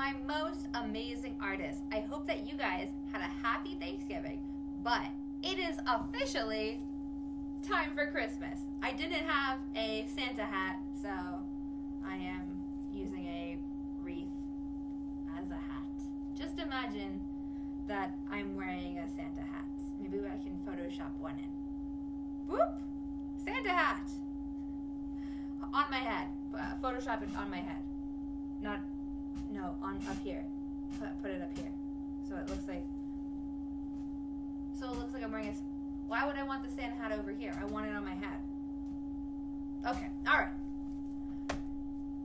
my most amazing artists. I hope that you guys had a happy Thanksgiving, but it is officially time for Christmas. I didn't have a Santa hat, so I am using a wreath as a hat. Just imagine that I'm wearing a Santa hat. Maybe I can Photoshop one in. Whoop! Santa hat! On my head. Photoshop it on my head. Up here. Put it up here. So it looks like I'm wearing why would I want the Santa hat over here? I want it on my head. Okay, alright.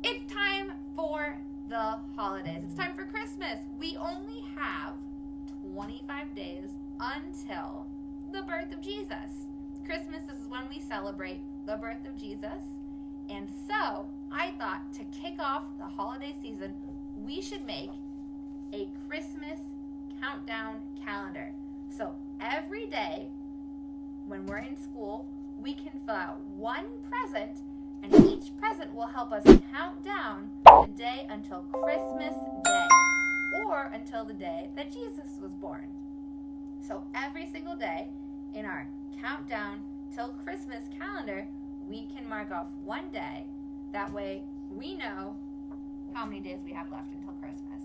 It's time for the holidays. It's time for Christmas. We only have 25 days until the birth of Jesus. Christmas is when we celebrate the birth of Jesus. And so I thought to kick off the holiday season, we should make a Christmas countdown calendar. So every day when we're in school, we can fill out one present, and each present will help us count down the day until Christmas Day, or until the day that Jesus was born. So every single day in our countdown till Christmas calendar, we can mark off one day. That way we know how many days we have left until Christmas.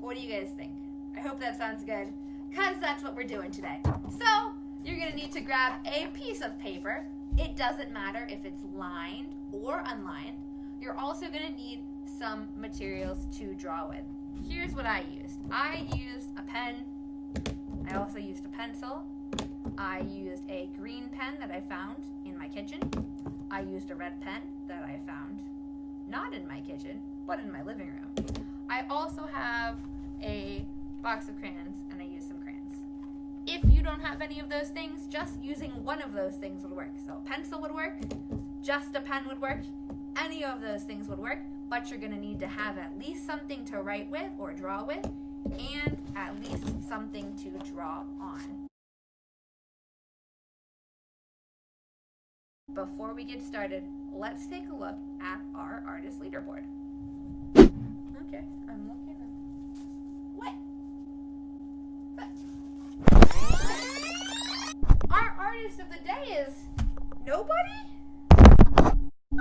What do you guys think? I hope that sounds good, because that's what we're doing today. So you're going to need to grab a piece of paper. It doesn't matter if it's lined or unlined. You're also going to need some materials to draw with. Here's what I used. I used a pen. I also used a pencil. I used a green pen that I found in my kitchen. I used a red pen that I found not in my kitchen, but in my living room. I also have a box of crayons, and I used some crayons. If you don't have any of those things, just using one of those things would work. So a pencil would work, just a pen would work, any of those things would work, but you're going to need to have at least something to write with or draw with, and at least something to draw on. Before we get started, let's take a look at our artist leaderboard. Okay, I'm looking at what? Our artist of the day is nobody?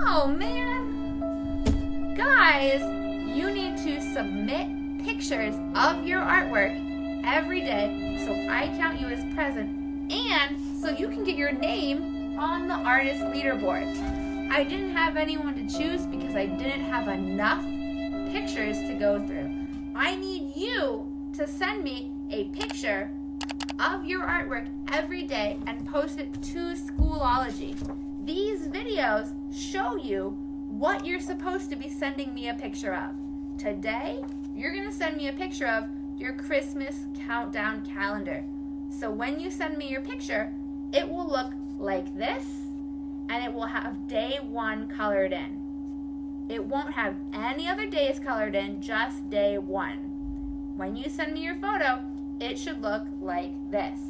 Oh man. Guys, you need to submit pictures of your artwork every day so I count you as present and so you can get your name on the artist leaderboard. I didn't have anyone to choose because I didn't have enough pictures to go through. I need you to send me a picture of your artwork every day and post it to Schoolology. These videos show you what you're supposed to be sending me a picture of. Today, you're going to send me a picture of your Christmas countdown calendar. So when you send me your picture, it will look like this, and it will have day 1 colored in. It won't have any other days colored in, just day 1. When you send me your photo, it should look like this.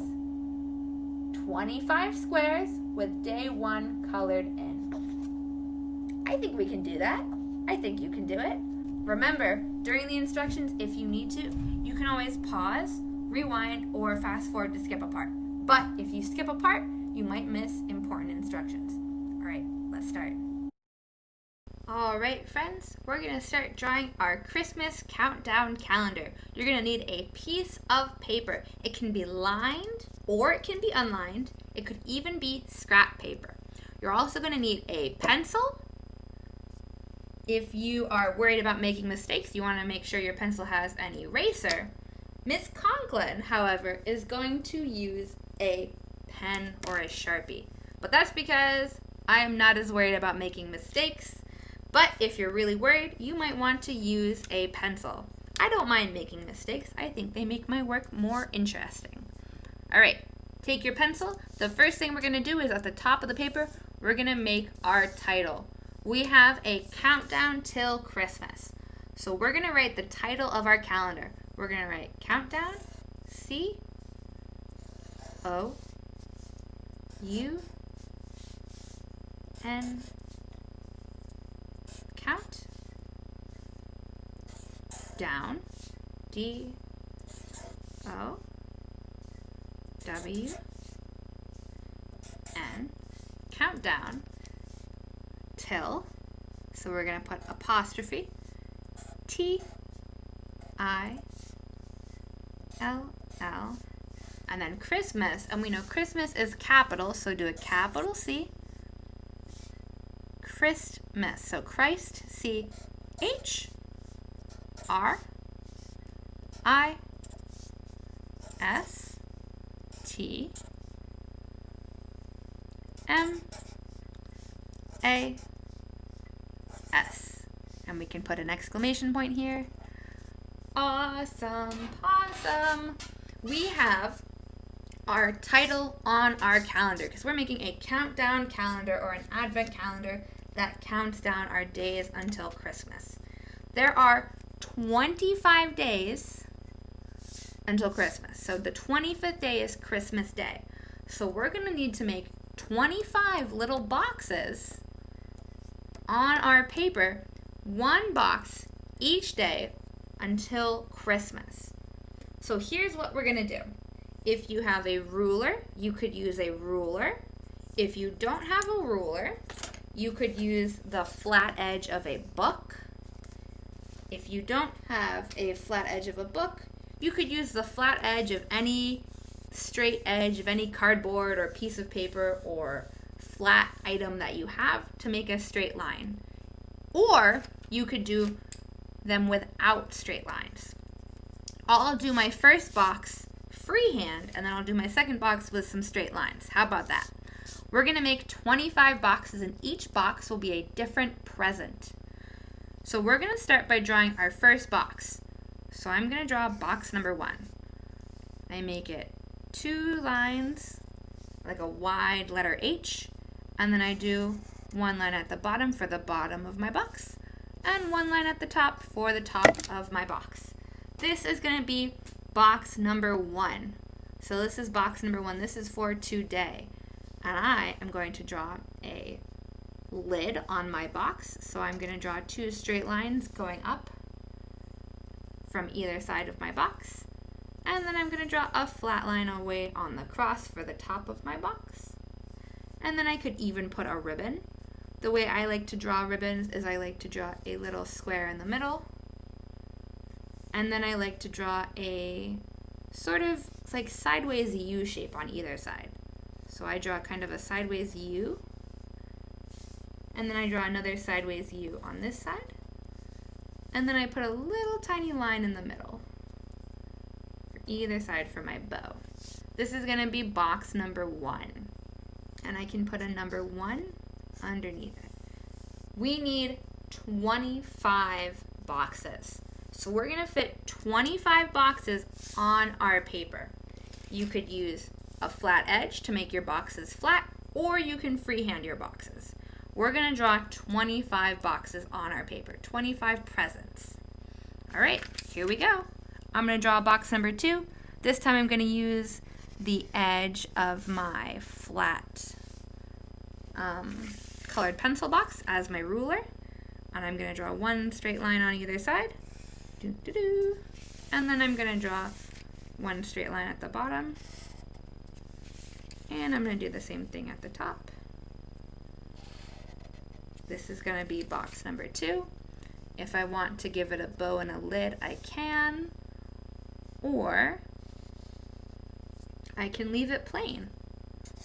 25 squares with day 1 colored in. I think we can do that. I think you can do it. Remember, during the instructions, if you need to, you can always pause, rewind, or fast forward to skip a part. But if you skip a part, you might miss important instructions. All right, let's start. All right, friends, we're going to start drawing our Christmas countdown calendar. You're going to need a piece of paper. It can be lined or it can be unlined. It could even be scrap paper. You're also going to need a pencil. If you are worried about making mistakes, you want to make sure your pencil has an eraser. Miss Conklin, however, is going to use a pen or a Sharpie. But that's because I am not as worried about making mistakes. But if you're really worried, you might want to use a pencil. I don't mind making mistakes. I think they make my work more interesting. All right, take your pencil. The first thing we're going to do is at the top of the paper, we're going to make our title. We have a countdown till Christmas. So we're going to write the title of our calendar. We're going to write countdown, C-O-U-N, count down, D-O-W-N, countdown, till, so we're going to put apostrophe, T-I-L-L, and then Christmas, and we know Christmas is capital, so do a capital C, Christmas, so Christ, C-H-R-I-S-T-M-A-S, and we can put an exclamation point here. Awesome, awesome. We have our title on our calendar because we're making a countdown calendar or an advent calendar that counts down our days until Christmas. There are 25 days until Christmas. So the 25th day is Christmas Day. So we're going to need to make 25 little boxes on our paper, one box each day until Christmas. So here's what we're going to do. If you have a ruler, you could use a ruler. If you don't have a ruler, you could use the flat edge of a book. If you don't have a flat edge of a book, you could use the flat edge of any straight edge of any cardboard or piece of paper or flat item that you have to make a straight line. Or you could do them without straight lines. I'll do my first box freehand, and then I'll do my second box with some straight lines. How about that? We're going to make 25 boxes, and each box will be a different present. So we're going to start by drawing our first box. So I'm going to draw box number 1. I make it 2 lines, like a wide letter H, and then I do 1 line at the bottom for the bottom of my box, and 1 line at the top for the top of my box. This is going to be box number 1. So this is box number 1. This is for today. And I am going to draw a lid on my box. So I'm going to draw 2 straight lines going up from either side of my box. And then I'm going to draw a flat line away on the cross for the top of my box. And then I could even put a ribbon. The way I like to draw ribbons is I like to draw a little square in the middle. And then I like to draw a sort of like sideways U shape on either side. So I draw kind of a sideways U. And then I draw another sideways U on this side. And then I put a little tiny line in the middle for either side for my bow. This is going to be box number 1. And I can put a number 1 underneath it. We need 25 boxes. So we're going to fit 25 boxes on our paper. You could use a flat edge to make your boxes flat, or you can freehand your boxes. We're going to draw 25 boxes on our paper, 25 presents. All right, here we go. I'm going to draw box number 2. This time I'm going to use the edge of my flat colored pencil box as my ruler. And I'm going to draw 1 straight line on either side. And then I'm going to draw 1 straight line at the bottom. And I'm going to do the same thing at the top. This is going to be box number 2. If I want to give it a bow and a lid, I can. Or I can leave it plain.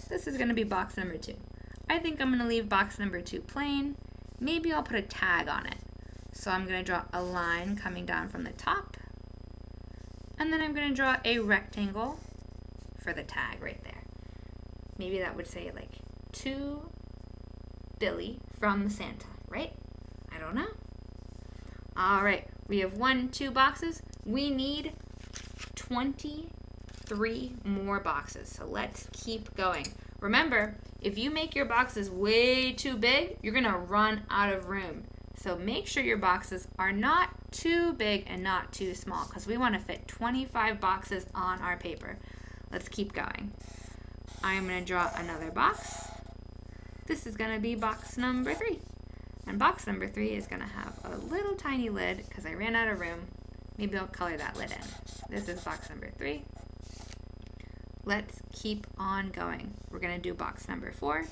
This is going to be box number 2. I think I'm going to leave box number 2 plain. Maybe I'll put a tag on it. So I'm going to draw a line coming down from the top. And then I'm going to draw a rectangle for the tag right there. Maybe that would say like to Billy from Santa, right? I don't know. All right, we have 1, 2 boxes. We need 23 more boxes. So let's keep going. Remember, if you make your boxes way too big, you're going to run out of room. So make sure your boxes are not too big and not too small because we want to fit 25 boxes on our paper. Let's keep going. I'm going to draw another box. This is going to be box number 3. And box number 3 is going to have a little tiny lid because I ran out of room. Maybe I'll color that lid in. This is box number 3. Let's keep on going. We're gonna do box number 4.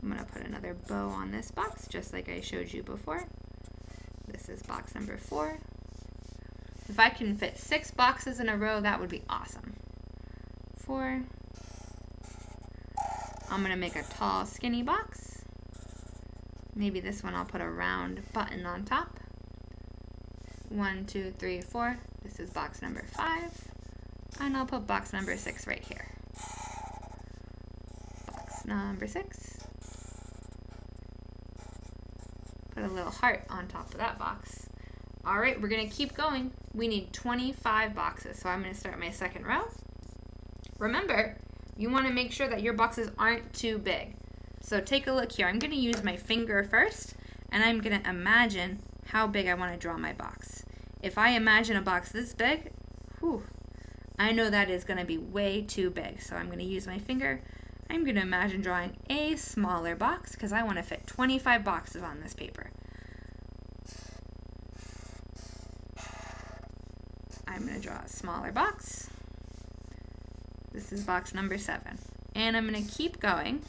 I'm gonna put another bow on this box, just like I showed you before. This is box number 4. If I can fit 6 boxes in a row, that would be awesome. 4. I'm gonna make a tall, skinny box. Maybe this one I'll put a round button on top. 1, 2, 3, 4. This is box number 5. And I'll put box number 6 right here. Box number 6. Put a little heart on top of that box. All right, we're gonna keep going. We need 25 boxes, so I'm gonna start my second row. Remember, you wanna make sure that your boxes aren't too big. So take a look here. I'm gonna use my finger first, and I'm gonna imagine how big I wanna draw my box. If I imagine a box this big, whew, I know that is gonna be way too big. So I'm gonna use my finger. I'm gonna imagine drawing a smaller box because I wanna fit 25 boxes on this paper. I'm gonna draw a smaller box. This is box number 7. And I'm gonna keep going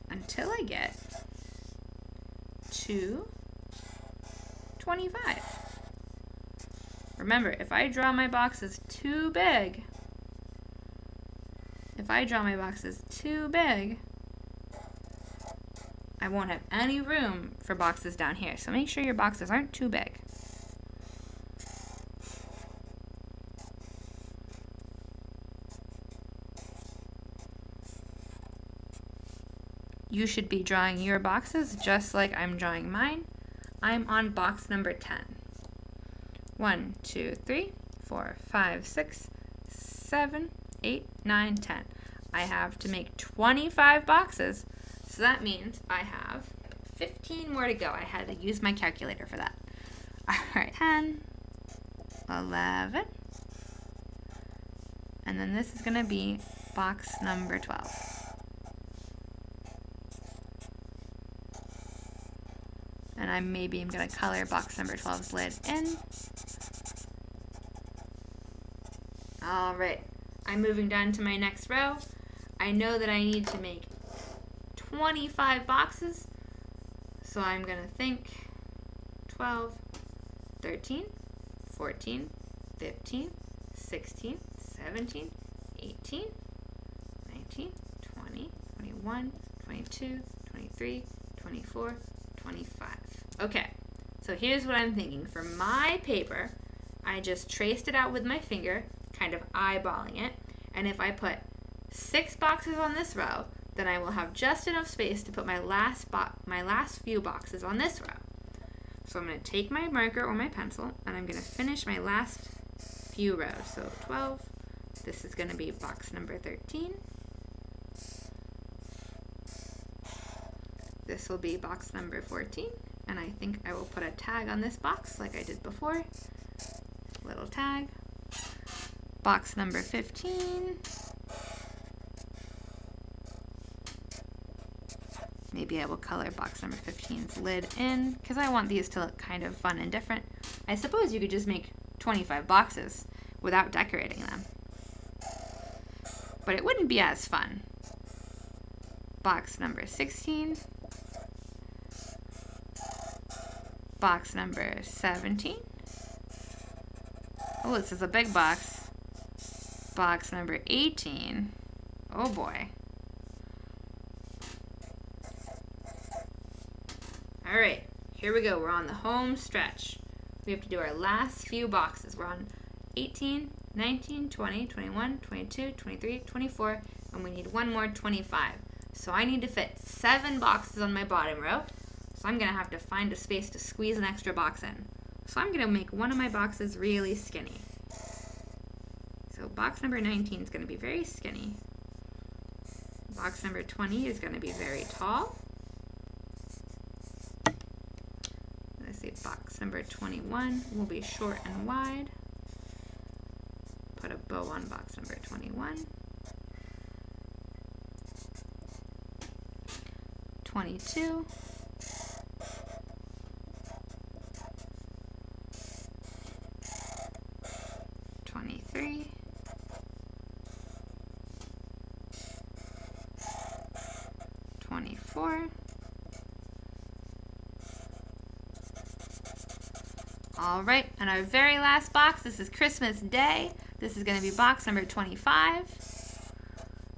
until I get to 25. Remember, if I draw my boxes too big, I won't have any room for boxes down here. So make sure your boxes aren't too big. You should be drawing your boxes just like I'm drawing mine. I'm on box number 10. 1, 2, 3, 4, 5, 6, 7, 8, 9, 10. I have to make 25 boxes, so that means I have 15 more to go. I had to use my calculator for that. All right, 10, 11, and then this is gonna be box number 12. And I'm gonna color box number 12's lid in. All right, I'm moving down to my next row. I know that I need to make 25 boxes, so I'm gonna think 12, 13, 14, 15, 16, 17, 18, 19, 20, 21, 22, 23, 24, 25. Okay, so here's what I'm thinking. For my paper, I just traced it out with my finger, kind of eyeballing it, and if I put 6 boxes on this row, then I will have just enough space to put my last few boxes on this row. So I'm going to take my marker or my pencil, and I'm going to finish my last few rows. So 12, this is going to be box number 13. This will be box number 14, and I think I will put a tag on this box like I did before. Little tag. Box number 15. Maybe I will color box number 15's lid in, because I want these to look kind of fun and different. I suppose you could just make 25 boxes without decorating them, but it wouldn't be as fun. Box number 16. Box number 17. Oh, this is a big box. Box number 18. Oh boy. All right, here we go. We're on the home stretch. We have to do our last few boxes. We're on 18, 19, 20, 21, 22, 23, 24, and we need one more 25. So I need to fit 7 boxes on my bottom row. So I'm gonna have to find a space to squeeze an extra box in. So I'm gonna make one of my boxes really skinny. So box number 19 is gonna be very skinny. Box number 20 is gonna be very tall. Let's see, box number 21 will be short and wide. Put a bow on box number 21. 22, 23, 24. All right, and our very last box, this is Christmas Day. This is going to be box number 25.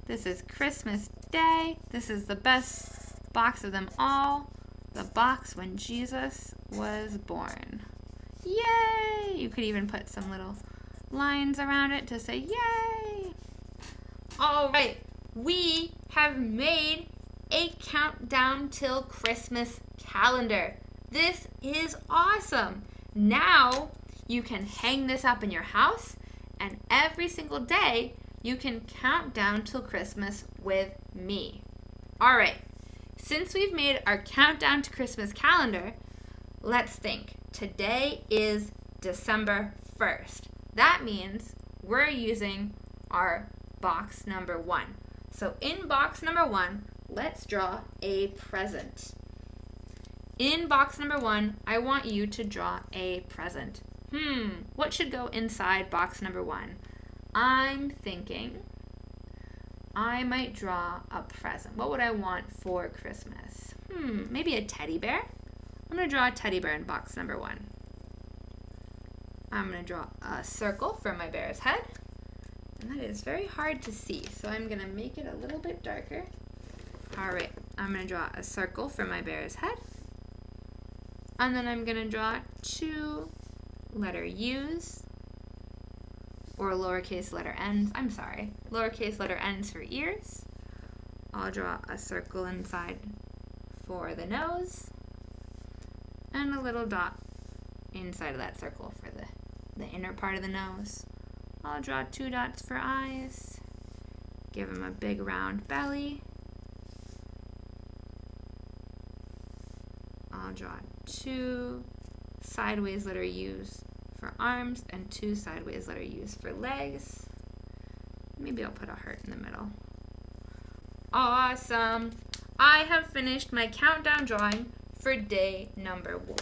This is Christmas Day. This is the best box of them all. The box when Jesus was born. Yay! You could even put some little lines around it to say yay! All right, we have made a countdown till Christmas calendar. This is awesome. Now you can hang this up in your house, and every single day you can count down till Christmas with me. All right, since we've made our countdown to Christmas calendar, let's think. Today is December 1st. That means we're using our box number 1. So in box number 1, let's draw a present. In box number 1, I want you to draw a present. What should go inside box number 1? I'm thinking I might draw a present. What would I want for Christmas? Maybe a teddy bear? I'm going to draw a teddy bear in box number 1. I'm going to draw a circle for my bear's head. And that is very hard to see, so I'm going to make it a little bit darker. All right, I'm going to draw a circle for my bear's head. And then I'm going to draw 2 letter U's, or lowercase letter n's. I'm sorry, lowercase letter n's for ears. I'll draw a circle inside for the nose, and a little dot inside of that circle for the inner part of the nose. I'll draw 2 dots for eyes, give him a big round belly. I'll draw 2 sideways letter U's for arms and 2 sideways letter U's for legs. Maybe I'll put a heart in the middle. Awesome! I have finished my countdown drawing for day number 1.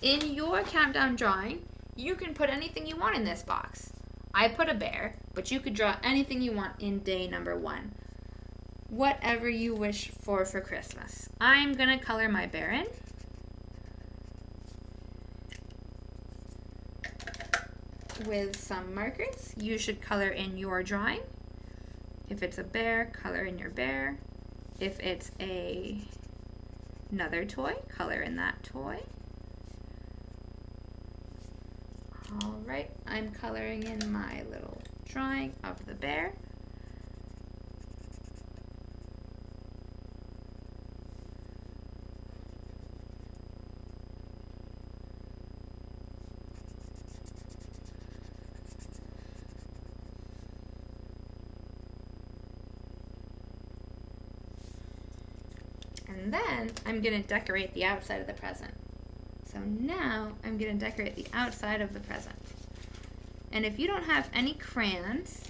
In your countdown drawing, you can put anything you want in this box. I put a bear, but you could draw anything you want in day number 1. Whatever you wish for Christmas. I'm going to color my bear in. With some markers. You should color in your drawing. If it's a bear, color in your bear. If it's another toy, color in that toy. All right, I'm coloring in my little drawing of the bear. And then I'm going to decorate the outside of the present. So now I'm going to decorate the outside of the present. And if you don't have any crayons,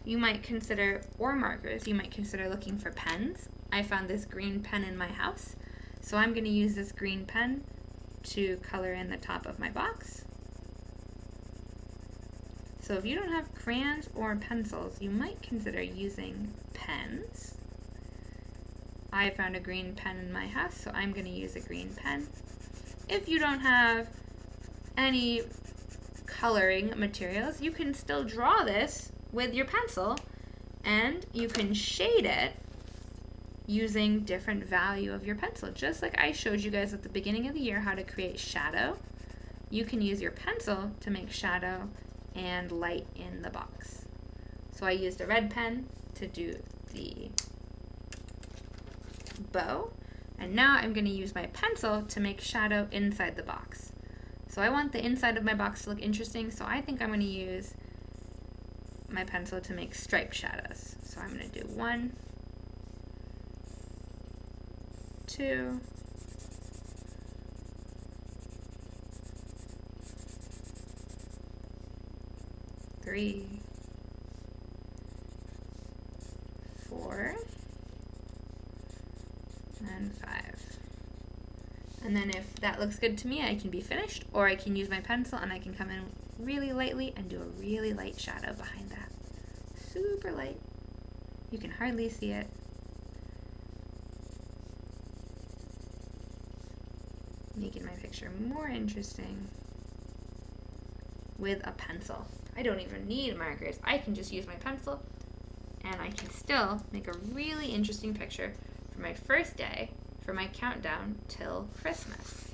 you might consider, or markers, you might consider looking for pens. I found this green pen in my house. So I'm going to use this green pen to color in the top of my box. So if you don't have crayons or pencils, you might consider using pens. I found a green pen in my house, so I'm going to use a green pen. If you don't have any coloring materials, you can still draw this with your pencil, and you can shade it using different value of your pencil. Just like I showed you guys at the beginning of the year how to create shadow, you can use your pencil to make shadow and light in the box. So I used a red pen to do the bow, and now I'm going to use my pencil to make shadow inside the box. So I want the inside of my box to look interesting, so I think I'm going to use my pencil to make striped shadows. So I'm going to do 1, 2, 3, 4, and 5. And then if that looks good to me, I can be finished, or I can use my pencil and I can come in really lightly and do a really light shadow behind that. Super light. You can hardly see it. Making my picture more interesting with a pencil. I don't even need markers. I can just use my pencil and I can still make a really interesting picture for my first day for my countdown till Christmas.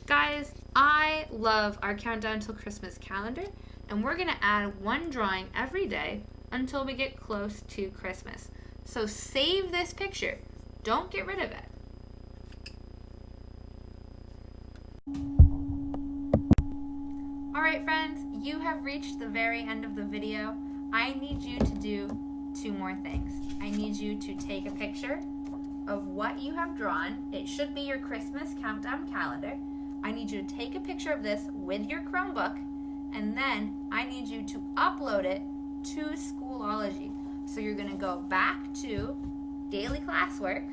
Guys, I love our countdown till Christmas calendar, and we're gonna add one drawing every day until we get close to Christmas. So save this picture. Don't get rid of it. Alright friends, you have reached the very end of the video. I need you to do 2 more things. I need you to take a picture of what you have drawn. It should be your Christmas countdown calendar. I need you to take a picture of this with your Chromebook, and then I need you to upload it to Schoology. So you're going to go back to Daily Classwork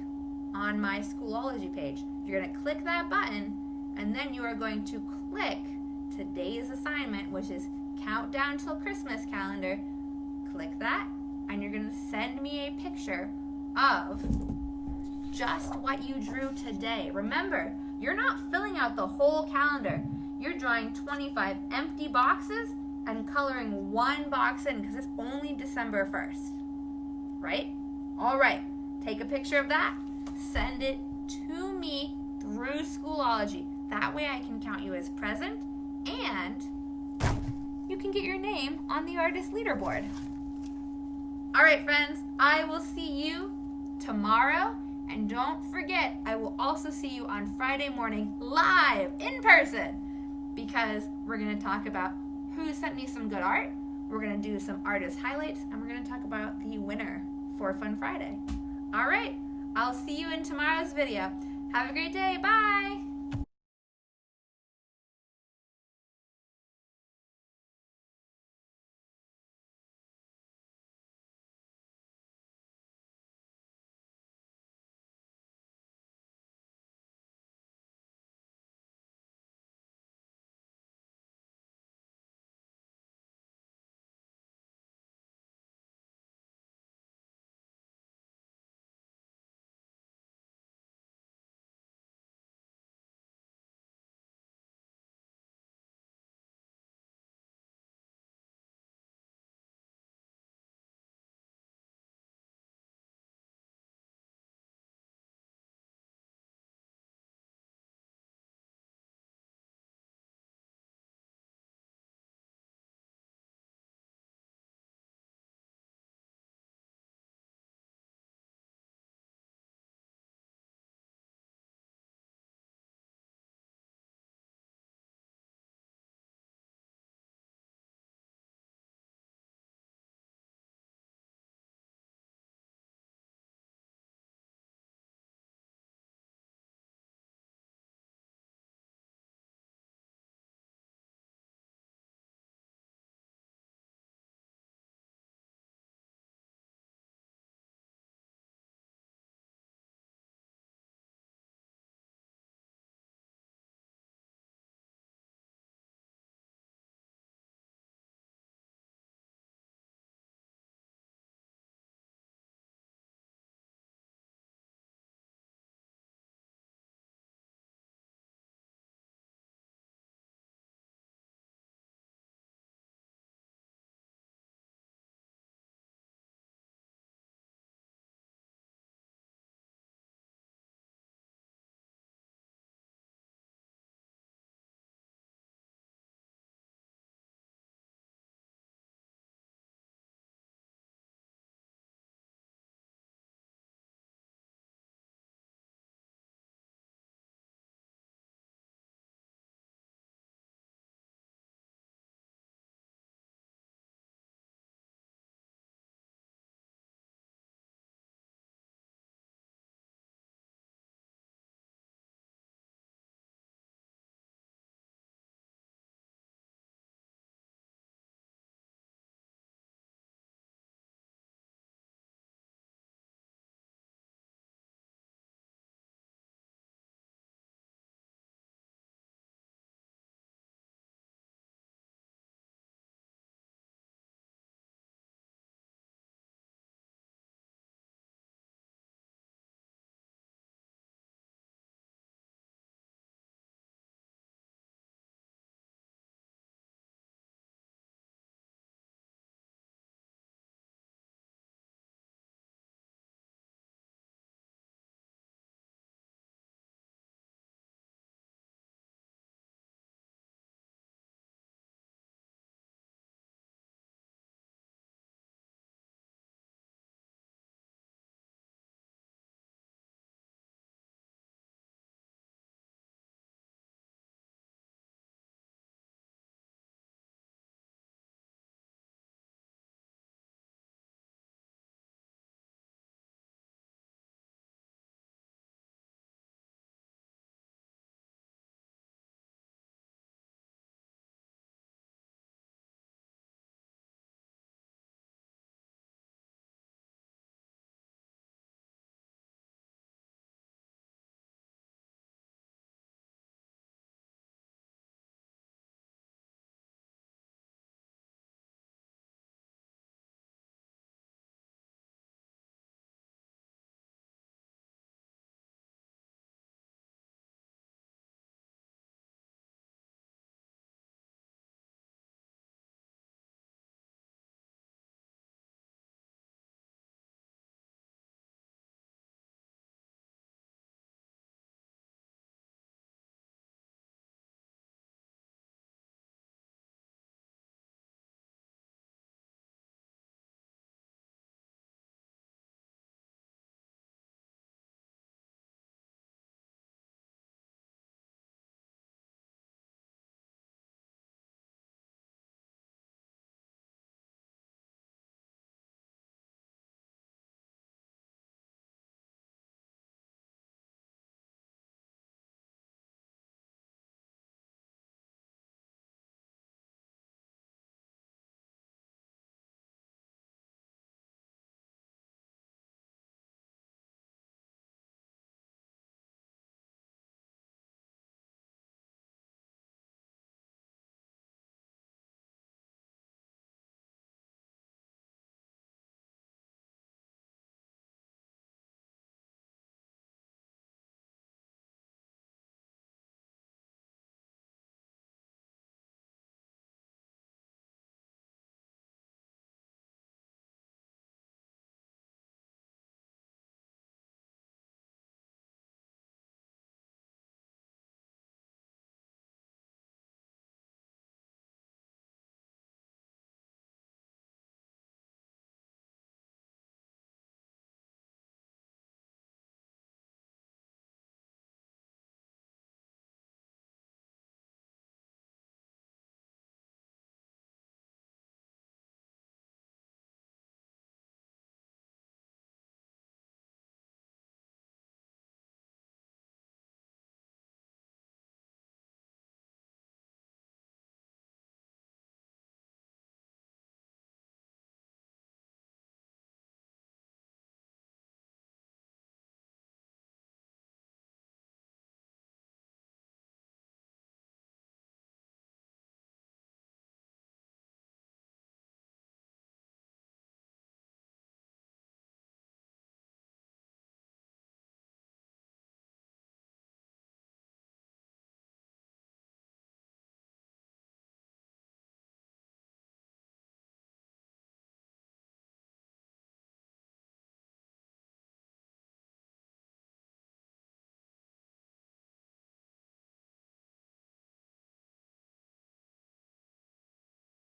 on my Schoology page. You're going to click that button, and then you are going to click today's assignment, which is Countdown Till Christmas Calendar. Click that, and you're going to send me a picture of just what you drew today. Remember, you're not filling out the whole calendar. You're drawing 25 empty boxes and coloring 1 box in because it's only December 1st, right? All right, take a picture of that, send it to me through Schoology. That way I can count you as present and you can get your name on the artist leaderboard. All right, friends, I will see you tomorrow. And don't forget, I will also see you on Friday morning live in person, because we're going to talk about who sent me some good art. We're going to do some artist highlights, and we're going to talk about the winner for Fun Friday. All right, I'll see you in tomorrow's video. Have a great day. Bye.